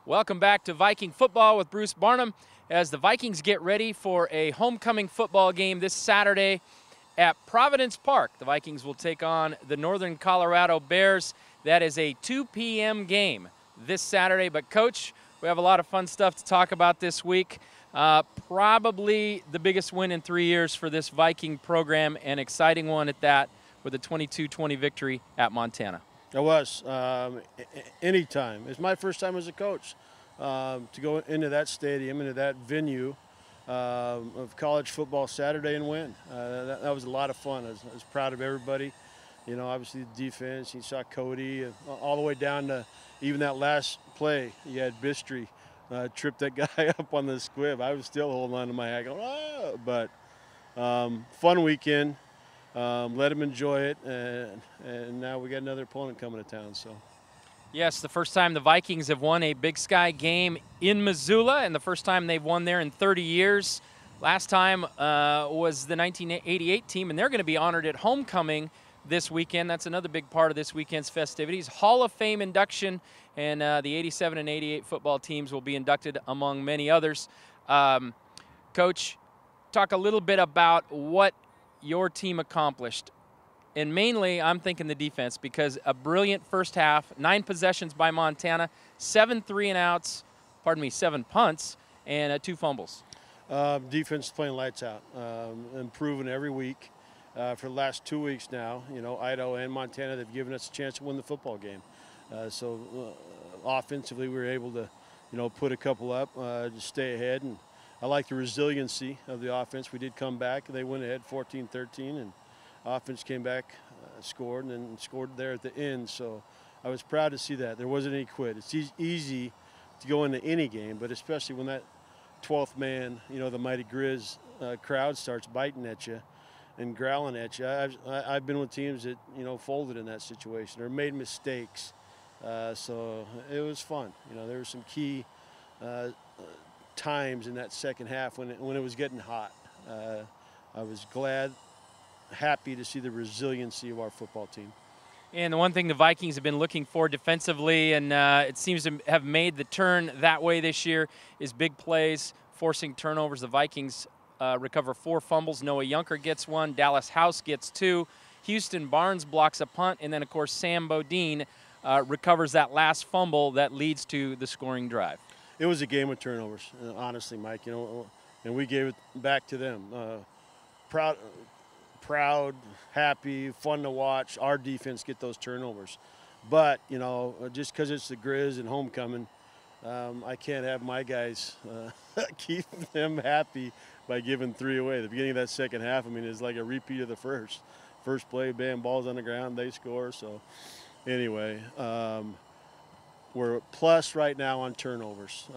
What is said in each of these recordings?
Welcome back to Viking Football with Bruce Barnum as the Vikings get ready for a homecoming football game this Saturday at Providence Park. The Vikings will take on the Northern Colorado Bears. That is a 2 p.m. game this Saturday. But, Coach, we have a lot of fun stuff to talk about this week. Probably the biggest win in 3 years for this Viking program, an exciting one at that, with a 22-20 victory at Montana. It was. Anytime. It's my first time as a coach to go into that stadium, into that venue of college football Saturday and win. That was a lot of fun. I was proud of everybody. You know, obviously the defense. You saw Cody all the way down to even that last play. You had Bistry trip that guy up on the squib. I was still holding on to my hat going, oh! But fun weekend. Let them enjoy it, and now we got another opponent coming to town. So, yes, the first time the Vikings have won a Big Sky game in Missoula, and the first time they've won there in 30 years. Last time was the 1988 team, and they're going to be honored at homecoming this weekend. That's another big part of this weekend's festivities. Hall of Fame induction, and the 87 and 88 football teams will be inducted among many others. Coach, talk a little bit about what your team accomplished. And mainly, I'm thinking the defense, because a brilliant first half, 9 possessions by Montana, 7 3-and-outs, 7 punts, and 2 fumbles. Defense playing lights out, improving every week. For the last 2 weeks now, you know, Idaho and Montana, they've given us a chance to win the football game. So offensively, we were able to, you know, put a couple up, just stay ahead. And I like the resiliency of the offense. We did come back. They went ahead 14-13, and offense came back, scored, and then scored there at the end. So I was proud to see that. There wasn't any quit. It's easy to go into any game, but especially when that 12th man, you know, the Mighty Grizz crowd starts biting at you and growling at you. I've been with teams that, you know, folded in that situation or made mistakes. So it was fun. You know, there were some key times in that second half when it was getting hot. I was happy to see the resiliency of our football team. And the one thing the Vikings have been looking for defensively, and it seems to have made the turn that way this year, is big plays, forcing turnovers. The Vikings recover 4 fumbles. Noah Yunker gets 1. Dallas House gets 2. Houston Barnes blocks a punt. And then, of course, Sam Bodine recovers that last fumble that leads to the scoring drive. It was a game of turnovers, honestly, Mike. You know, and we gave it back to them. Proud, happy, fun to watch our defense get those turnovers. But, you know, just because it's the Grizz and homecoming, I can't have my guys keep them happy by giving 3 away. The beginning of that second half, I mean, is like a repeat of the first. First play, bam, ball's on the ground, they score. So, anyway, we're plus right now on turnovers.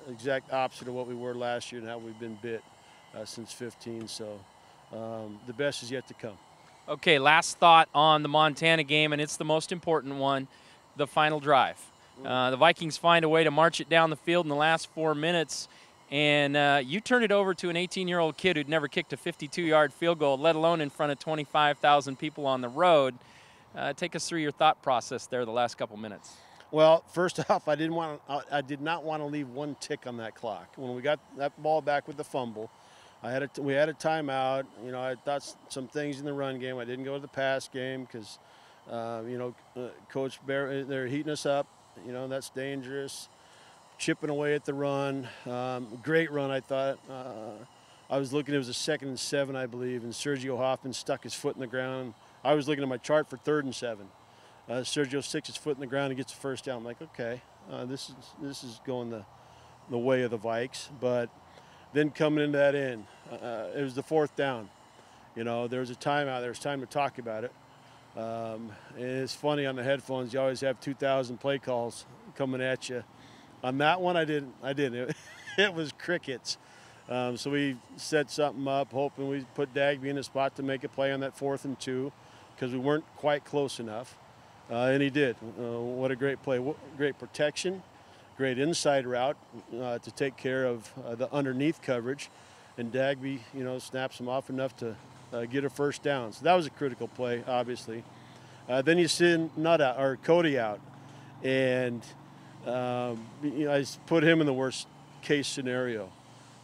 Exact opposite of what we were last year and how we've been bit since 15. So the best is yet to come. Okay, last thought on the Montana game, and it's the most important one, the final drive. The Vikings find a way to march it down the field in the last 4 minutes, and you turn it over to an 18-year-old kid who'd never kicked a 52-yard field goal, let alone in front of 25,000 people on the road. Take us through your thought process there the last couple minutes. Well, first off, I did not want to leave one tick on that clock. When we got that ball back with the fumble, we had a timeout. You know, I thought some things in the run game. I didn't go to the pass game because, you know, Coach Bear, they're heating us up. You know, that's dangerous. Chipping away at the run. Great run, I thought. I was looking, it was a 2nd and 7, I believe, and Sergio Hoffman stuck his foot in the ground. I was looking at my chart for 3rd and 7. Sergio sticks his foot in the ground and gets the first down. I'm like, okay, this is going the way of the Vikes. But then coming into that end, it was the 4th down. You know, there was a timeout. There was time to talk about it. And it's funny on the headphones. You always have 2,000 play calls coming at you. On that one, I didn't. It was crickets. So we set something up, hoping we put Dagby in a spot to make a play on that 4th and 2, because we weren't quite close enough. And he did. What a great play. Great protection, great inside route to take care of the underneath coverage. And Dagby, you know, snaps him off enough to get a first down. So that was a critical play, obviously. Then you send Cody out. And I put him in the worst case scenario.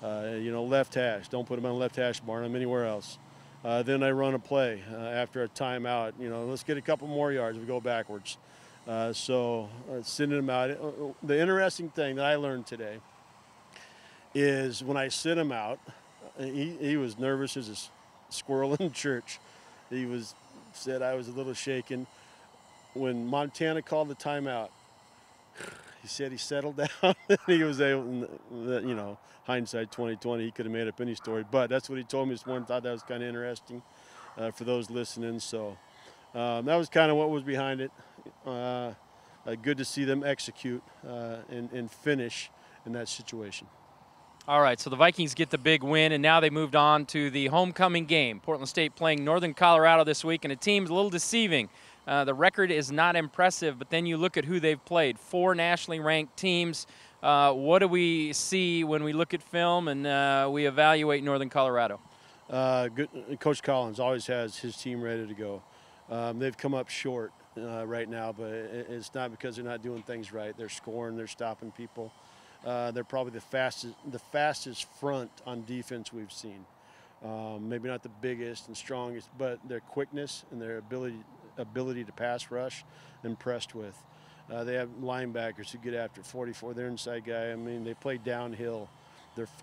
Left hash. Don't put him on left hash, Barnum, anywhere else. Then I run a play after a timeout. Let's get a couple more yards. We go backwards. Sending him out. The interesting thing that I learned today is when I sent him out, he was nervous as a squirrel in church. Said I was a little shaken. When Montana called the timeout, he said he settled down. He was able, hindsight 2020, he could have made up any story. But that's what he told me this morning. Thought that was kind of interesting for those listening. So that was kind of what was behind it. Good to see them execute and finish in that situation. All right, so the Vikings get the big win, and now they moved on to the homecoming game. Portland State playing Northern Colorado this week, and a team's a little deceiving. The record is not impressive, but then you look at who they've played. 4 nationally ranked teams. What do we see when we look at film and we evaluate Northern Colorado? Good. Coach Collins always has his team ready to go. They've come up short right now, but it's not because they're not doing things right. They're scoring, they're stopping people. They're probably the fastest front on defense we've seen. Maybe not the biggest and strongest, but their quickness and their ability to pass rush, impressed with. They have linebackers who get after 44. They're inside guy. I mean, they play downhill.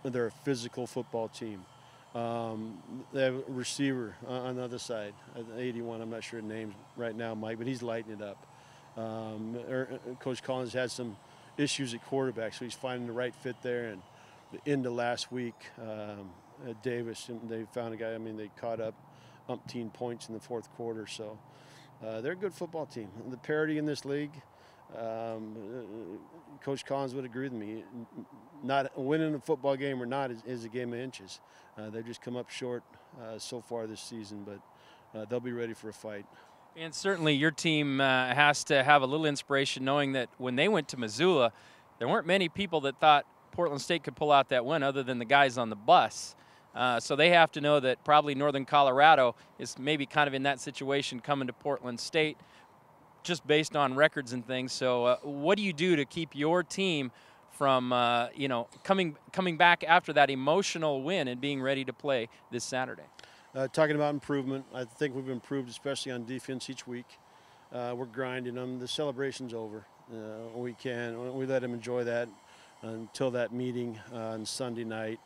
They're a physical football team. They have a receiver on the other side, 81. I'm not sure the name right now, Mike, but he's lighting it up. Coach Collins had some issues at quarterback, so he's finding the right fit there. And the end of last week, Davis, they found a guy. I mean, they caught up umpteen points in the fourth quarter. So they're a good football team. The parity in this league, Coach Collins would agree with me. Not winning a football game or not is a game of inches. They've just come up short so far this season, but they'll be ready for a fight. And certainly your team has to have a little inspiration knowing that when they went to Missoula, there weren't many people that thought Portland State could pull out that win other than the guys on the bus. So they have to know that probably Northern Colorado is maybe kind of in that situation coming to Portland State just based on records and things. So what do you do to keep your team from, coming back after that emotional win and being ready to play this Saturday? Talking about improvement, I think we've improved, especially on defense each week. We're grinding them. The celebration's over. We let them enjoy that until that meeting on Sunday night,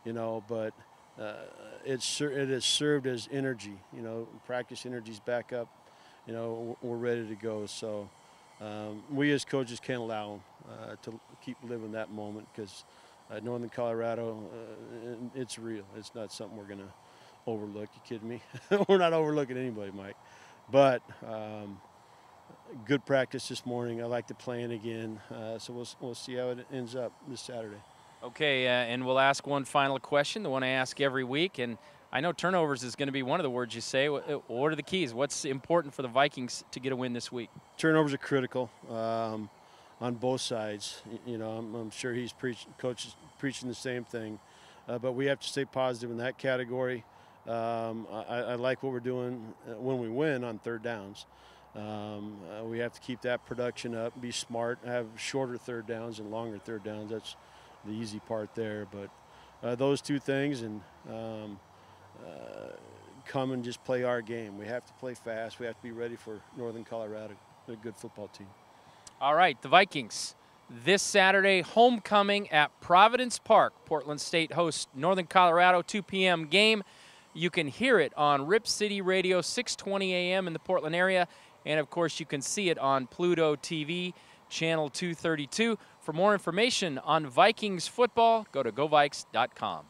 but it has served as energy. Practice energy's back up. We're ready to go. So we as coaches can't allow them to keep living that moment because Northern Colorado, it's real. It's not something we're going to overlook. You kidding me? We're not overlooking anybody, Mike. But good practice this morning. I like the playing again. So we'll see how it ends up this Saturday. Okay, and we'll ask one final question, the one I ask every week. And I know turnovers is going to be one of the words you say. What are the keys? What's important for the Vikings to get a win this week? Turnovers are critical on both sides. I'm sure Coach is preaching the same thing. But we have to stay positive in that category. I like what we're doing when we win on third downs. We have to keep that production up, be smart, have shorter third downs and longer third downs. That's the easy part there. But those two things and come and just play our game. We have to play fast. We have to be ready for Northern Colorado. They're a good football team. All right, the Vikings. This Saturday, homecoming at Providence Park. Portland State hosts Northern Colorado, 2 p.m. game. You can hear it on Rip City Radio, 6:20 a.m. in the Portland area. And, of course, you can see it on Pluto TV, channel 232. For more information on Vikings football, go to govikes.com.